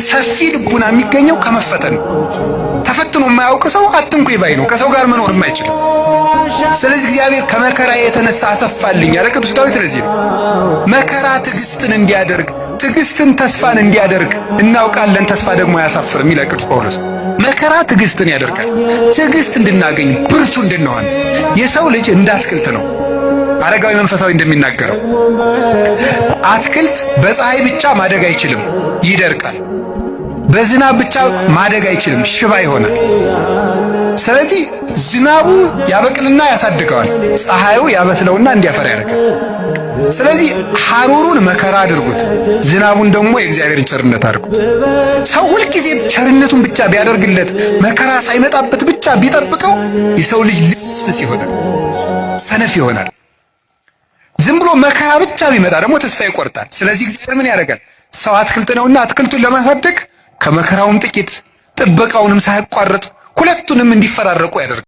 ሰፊ ልቡና የሚገኘው ከመፈተን ነው። ተፈትኖ የማያውቅ ሰው አትንኩ ይባይ ነው። ከሰው ጋር መኖር የማይችል። ስለዚህ እግዚአብሔር ከመከራ የተነሳ አሰፋልኝ ያለ ቅዱስ ዳዊት ለዚህ ነው። መከራ ትዕግስትን እንዲያደርግ፣ ትዕግስትን ተስፋን እንዲያደርግ እናውቃለን። ተስፋ ደግሞ አያሳፍርም ይላል ቅዱስ ጳውሎስ። መከራ ትዕግስትን ያደርጋል። ትዕግስት እንድናገኝ ብርቱ እንድንሆን። የሰው ልጅ እንደ አትክልት ነው። አረጋዊ መንፈሳዊ እንደሚናገረው አትክልት በፀሐይ ብቻ ማደግ አይችልም፣ ይደርቃል። በዝናብ ብቻ ማደግ አይችልም፣ ሽባ ይሆናል። ስለዚህ ዝናቡ ያበቅልና ያሳድገዋል፣ ፀሐዩ ያበስለውና እንዲያፈራ ያደርጋል። ስለዚህ ሐሩሩን መከራ አድርጉት፣ ዝናቡን ደግሞ የእግዚአብሔርን ቸርነት አድርጉት። ሰው ሁልጊዜ ቸርነቱን ብቻ ቢያደርግለት መከራ ሳይመጣበት ብቻ ቢጠብቀው የሰው ልጅ ልፍስፍስ ይሆናል፣ ሰነፍ ይሆናል። ዝም ብሎ መከራ ብቻ ቢመጣ ደግሞ ተስፋ ይቆርጣል። ስለዚህ እግዚአብሔር ምን ያደርጋል? ሰው አትክልት ነውና አትክልቱን ለማሳደግ ከመከራውም ጥቂት ጥበቃውንም ሳያቋርጥ ሁለቱንም እንዲፈራረቁ ያደርጋል።